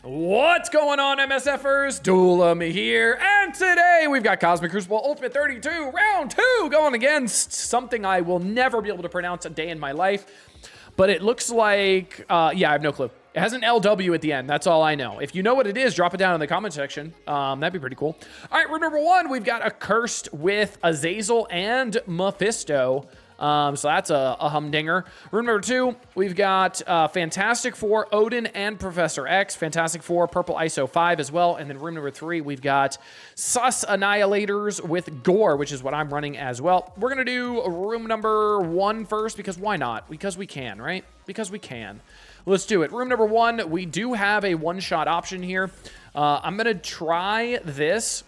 What's going on, MSFers? Doolum here, and today we've got Cosmic Crucible Ultimate 32, Round 2, going against something I will never be able to pronounce a day in my life, but it looks like, yeah, I have no clue. It has an LW at the end, that's all I know. If you know what it is, drop it down in the comment section. That'd be pretty cool. All right, room number 1, we've got a Cursed with Azazel and Mephisto. So that's a humdinger. Room number 2, we've got Fantastic Four, Odin, and Professor X. Fantastic Four, Purple ISO 5 as well. And then room number 3, we've got Sus Annihilators with Gore, which is what I'm running as well. We're going to do room number 1 first, because why not? Because we can, right? Because we can. Let's do it. Room number 1, we do have a one-shot option here. I'm going to try this.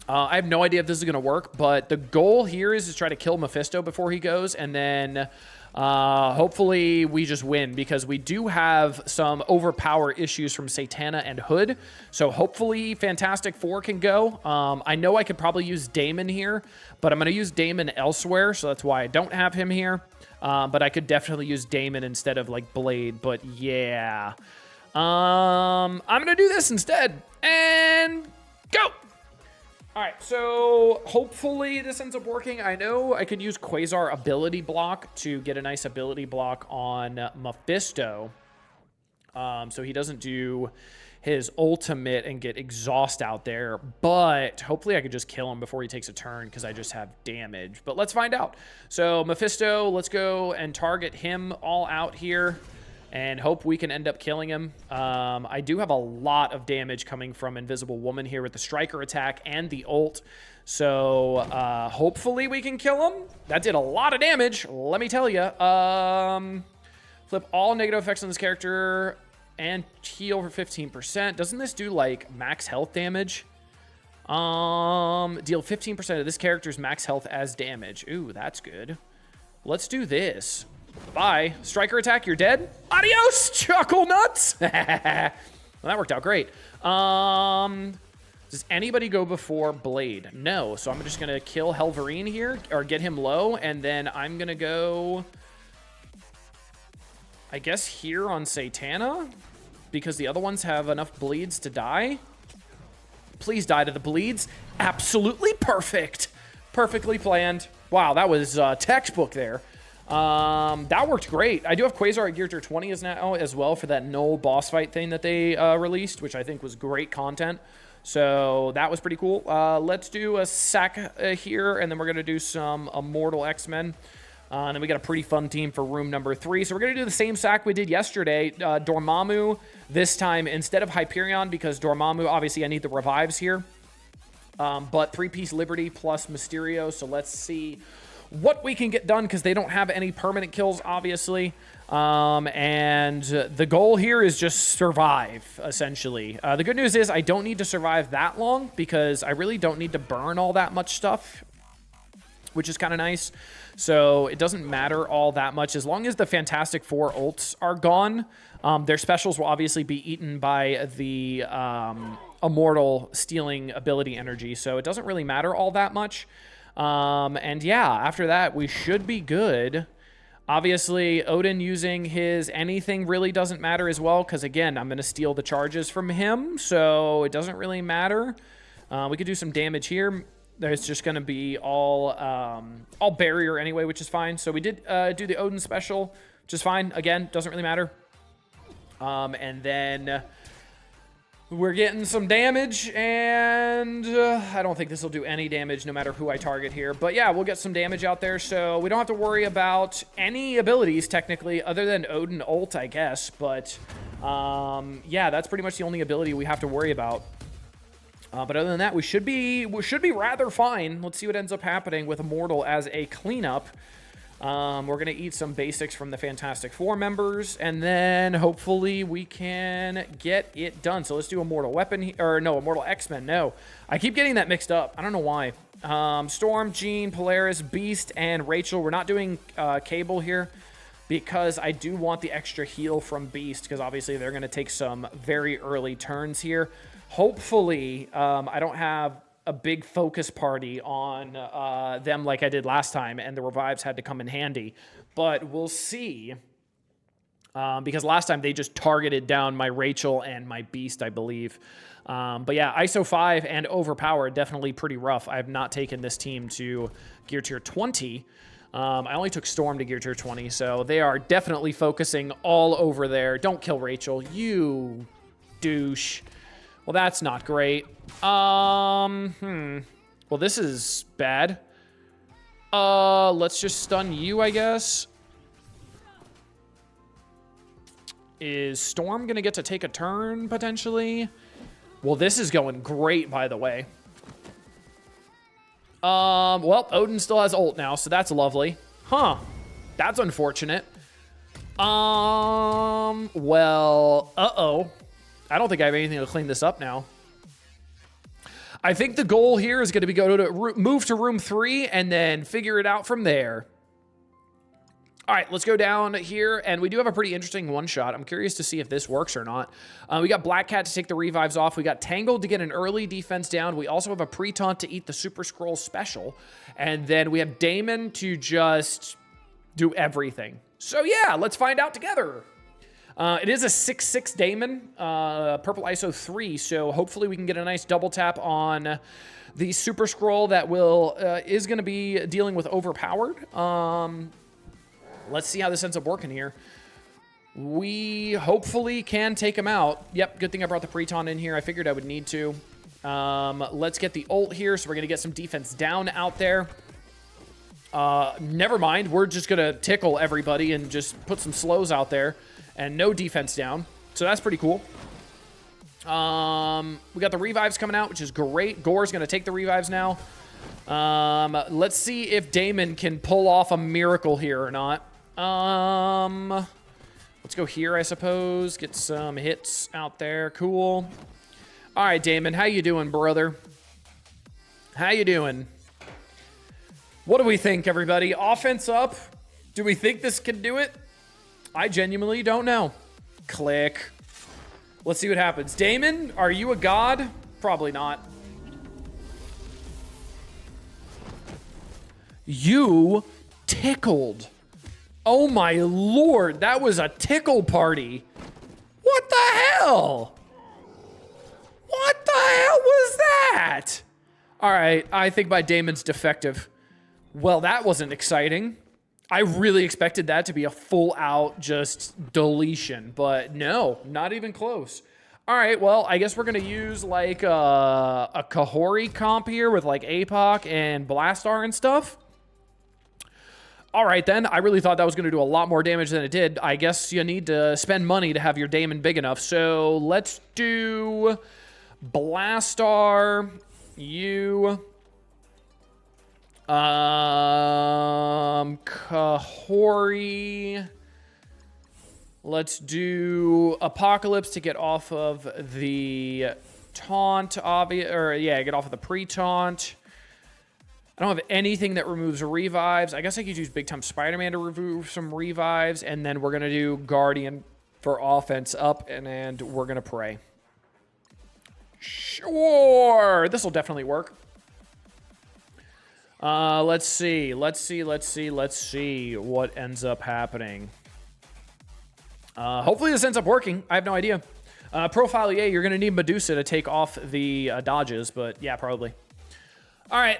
I have no idea if this is going to work, but the goal here is to try to kill Mephisto before he goes, and then hopefully we just win, because we do have some overpower issues from Satana and Hood, so hopefully Fantastic Four can go. I know I could probably use Damon here, but I'm going to use Damon elsewhere, so that's why I don't have him here, but I could definitely use Damon instead of, like, Blade, but yeah. I'm going to do this instead, and go! All right, so hopefully this ends up working. I know I could use Quasar ability block to get a nice ability block on Mephisto, so he doesn't do his ultimate and get exhaust out there, but hopefully I could just kill him before he takes a turn, because I just have damage. But let's find out. So Mephisto, let's go and target him all out here and hope we can end up killing him. I do have a lot of damage coming from Invisible Woman here with the Striker attack and the ult. So hopefully we can kill him. That did a lot of damage, let me tell you. Flip all negative effects on this character and heal for 15%. Doesn't this do like max health damage? Deal 15% of this character's max health as damage. Ooh, that's good. Let's do this. Bye. Striker attack, you're dead. Adios, chuckle nuts. Well, that worked out great. Does anybody go before Blade? No, so I'm just going to kill Helverine here, or get him low, and then I'm going to go, I guess, here on Satana, because the other ones have enough bleeds to die. Please die to the bleeds. Absolutely perfect. Perfectly planned. Wow, that was textbook there. That worked great. I do have Quasar at Gear Tier 20 now as well for that Null boss fight thing that they released, which I think was great content. So that was pretty cool. Let's do a sack here, and then we're going to do some Immortal X-Men. And then we got a pretty fun team for room number 3. So we're going to do the same sack we did yesterday. Dormammu this time instead of Hyperion, because Dormammu, obviously I need the revives here. But 3-piece Liberty plus Mysterio. So let's see what we can get done, because they don't have any permanent kills, obviously. And the goal here is just survive, essentially. The good news is I don't need to survive that long, because I really don't need to burn all that much stuff, which is kind of nice. So it doesn't matter all that much. As long as the Fantastic Four ults are gone, their specials will obviously be eaten by the Immortal stealing ability energy. So it doesn't really matter all that much. And yeah, after that, we should be good. Obviously, Odin using his anything really doesn't matter as well, because again, I'm going to steal the charges from him, so it doesn't really matter. We could do some damage here. There's just going to be all barrier anyway, which is fine. So we did do the Odin special, which is fine. Again, doesn't really matter. And then we're getting some damage, and I don't think this will do any damage no matter who I target here. But yeah, we'll get some damage out there, so we don't have to worry about any abilities, technically, other than Odin ult, I guess. But yeah, that's pretty much the only ability we have to worry about. But other than that, we should be rather fine. Let's see what ends up happening with Immortal as a cleanup. We're going to eat some basics from the Fantastic Four members, and then hopefully we can get it done. So let's do Immortal Weapon, or no, Immortal X-Men, no. I keep getting that mixed up. I don't know why. Storm, Jean, Polaris, Beast, and Rachel. We're not doing Cable here, because I do want the extra heal from Beast, because obviously they're going to take some very early turns here. Hopefully, I don't have a big focus party on them like I did last time, and the revives had to come in handy. But we'll see. Because last time they just targeted down my Rachel and my Beast, I believe. But yeah, ISO 5 and Overpowered, definitely pretty rough. I have not taken this team to Gear Tier 20. I only took Storm to Gear Tier 20, so they are definitely focusing all over there. Don't kill Rachel, you douche. Well, that's not great. Well, this is bad. Let's just stun you, I guess. Is Storm gonna get to take a turn, potentially? Well, this is going great, by the way. Well, Odin still has ult now, so that's lovely. Huh. That's unfortunate. Well, uh-oh. I don't think I have anything to clean this up now. I think the goal here is going to be move to room 3 and then figure it out from there. All right, let's go down here, and we do have a pretty interesting one-shot. I'm curious to see if this works or not. We got Black Cat to take the revives off. We got Tangled to get an early defense down. We also have a pre-taunt to eat the Super Scroll special. And then we have Damon to just do everything. So yeah, let's find out together. It is a 6/6 Damon, purple ISO 3, so hopefully we can get a nice double tap on the Super Scroll that is going to be dealing with Overpowered. Let's see how this ends up working here. We hopefully can take him out. Yep, good thing I brought the pre-taunt in here. I figured I would need to. Let's get the ult here, so we're going to get some defense down out there. Never mind, we're just going to tickle everybody and just put some slows out there. And no defense down. So that's pretty cool. We got the revives coming out, which is great. Gore's going to take the revives now. Let's see if Damon can pull off a miracle here or not. Let's go here, I suppose. Get some hits out there. Cool. All right, Damon. How you doing, brother? How you doing? What do we think, everybody? Offense up? Do we think this can do it? I genuinely don't know. Click. Let's see what happens. Damon, are you a god? Probably not. You tickled. Oh my lord, that was a tickle party. What the hell? What the hell was that? All right, I think my Damon's defective. Well, that wasn't exciting. I really expected that to be a full out just deletion, but no, not even close. All right, well, I guess we're going to use like a Kahori comp here with like APOC and Blastar and stuff. All right, then. I really thought that was going to do a lot more damage than it did. I guess you need to spend money to have your Damon big enough. So let's do Blastar, you, Kahori. Let's do Apocalypse to get off of the taunt, get off of the pre-taunt. I don't have anything that removes revives. I guess I could use Big Time Spider-Man to remove some revives, and then we're gonna do Guardian for offense up, and we're gonna pray. Sure, this will definitely work. Let's see what ends up happening. Hopefully this ends up working. I have no idea. Profile, yeah, you're gonna need Medusa to take off the dodges, but yeah, probably. All right,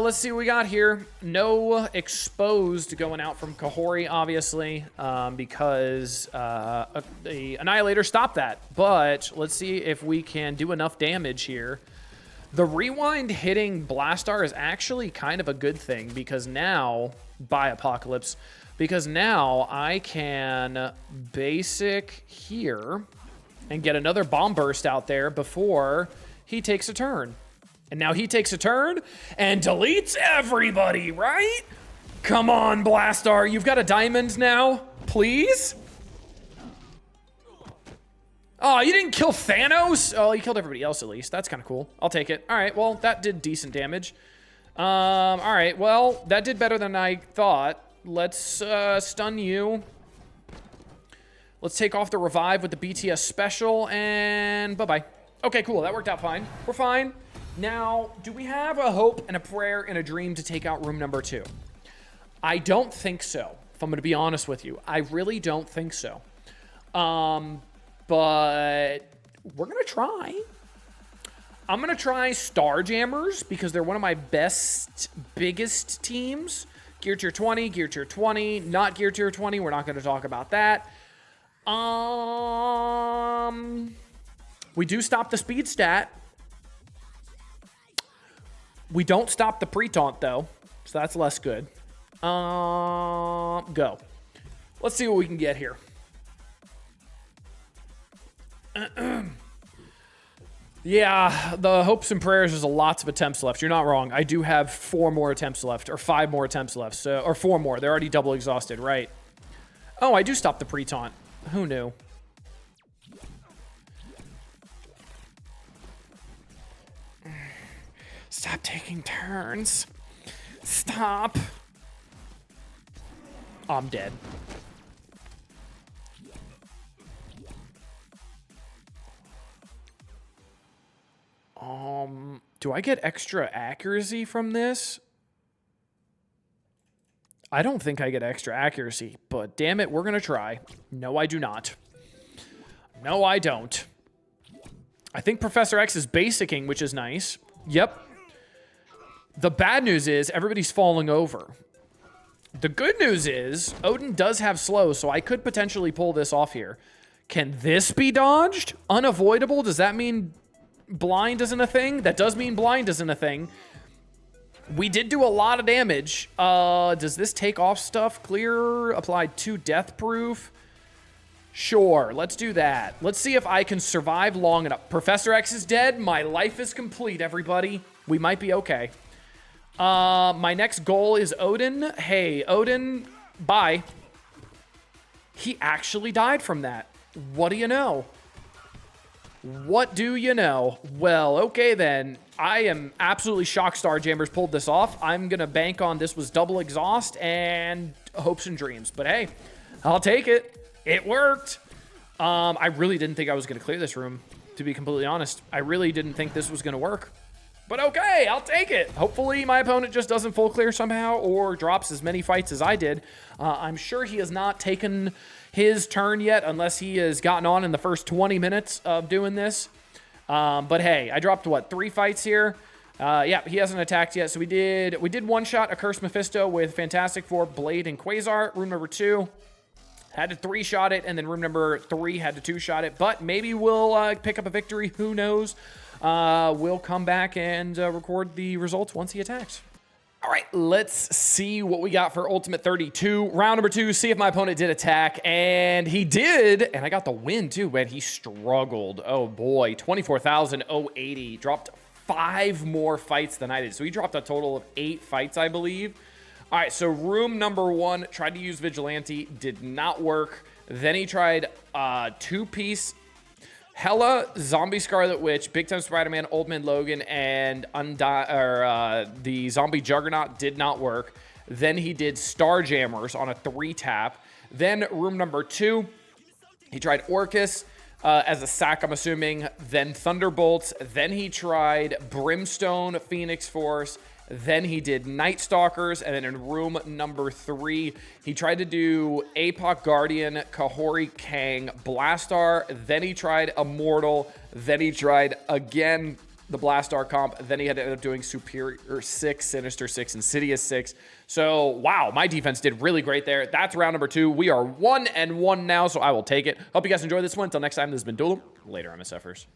let's see what we got here. No exposed going out from Kahori, obviously, because the Annihilator stopped that. But let's see if we can do enough damage here. The rewind hitting Blastar is actually kind of a good thing because now, by Apocalypse, because now I can basic here and get another bomb burst out there before he takes a turn. And now he takes a turn and deletes everybody, right? Come on, Blastar. You've got a diamond now, please? Oh, you didn't kill Thanos? Oh, you killed everybody else at least. That's kind of cool. I'll take it. All right, well, that did decent damage. All right, well, that did better than I thought. Let's stun you. Let's take off the revive with the BTS special, and bye-bye. Okay, cool. That worked out fine. We're fine. Now, do we have a hope and a prayer and a dream to take out room number 2? I don't think so, if I'm going to be honest with you. I really don't think so. But we're going to try. I'm going to try Starjammers because they're one of my biggest teams. Gear Tier 20, Gear Tier 20, not Gear Tier 20. We're not going to talk about that. We do stop the speed stat. We don't stop the pre-taunt, though, so that's less good. Go. Let's see what we can get here. Yeah, the hopes and prayers is lots of attempts left. You're not wrong. I do have 4 more attempts left, or 5 more attempts left, so, or 4 more. They're already double exhausted, right? Oh, I do stop the pre-taunt. Who knew? Stop taking turns. Stop. I'm dead. Do I get extra accuracy from this? I don't think I get extra accuracy, but damn it, we're gonna try. No, I do not. No, I don't. I think Professor X is basicing, which is nice. Yep. The bad news is everybody's falling over. The good news is Odin does have slow, so I could potentially pull this off here. Can this be dodged? Unavoidable? Does that mean blind isn't a thing? That does mean blind isn't a thing. We did do a lot of damage. Does this take off stuff? Clear, applied 2 death proof. Sure, let's do that. Let's see if I can survive long enough. Professor X is dead. My life is complete, everybody. We might be okay. My next goal is Odin. Hey, Odin, bye. He actually died from that. What do you know? What do you know? Well, okay then. I am absolutely shocked Starjammers pulled this off. I'm going to bank on this was double exhaust and hopes and dreams. But hey, I'll take it. It worked. I really didn't think I was going to clear this room, to be completely honest. I really didn't think this was going to work. But okay, I'll take it. Hopefully my opponent just doesn't full clear somehow or drops as many fights as I did. I'm sure he has not taken his turn yet unless he has gotten on in the first 20 minutes of doing this. But hey, I dropped, what, 3 fights here? Yeah, he hasn't attacked yet. So we did one shot a Curse Mephisto with Fantastic Four, Blade, and Quasar. Room number 2 had to 3-shot it, and then room number 3 had to 2-shot it. But maybe we'll pick up a victory. Who knows? We'll come back and record the results once he attacks. All right, let's see what we got for Ultimate 32. Round number 2, see if my opponent did attack, and he did, and I got the win too, man. He struggled. Oh boy, 24,080. Dropped 5 more fights than I did. So he dropped a total of 8 fights, I believe. All right, so room number 1, tried to use Vigilante, did not work. Then he tried 2-piece Hela, Zombie Scarlet Witch, Big Time Spider-Man, Old Man Logan, and the Zombie Juggernaut did not work. Then he did Starjammers on a 3-tap. Then room number 2, he tried Orcus as a sack, I'm assuming. Then Thunderbolts. Then he tried Brimstone, Phoenix Force. Then he did Night Stalkers, and then in room number 3, he tried to do Apoc Guardian, Kahori Kang, Blastar. Then he tried Immortal. Then he tried again the Blastar comp. Then he had to end up doing Superior 6, Sinister 6, Insidious 6. So, wow, my defense did really great there. That's round number 2. We are 1-1 now, so I will take it. Hope you guys enjoyed this one. Until next time, this has been Duel. Later, MSFers.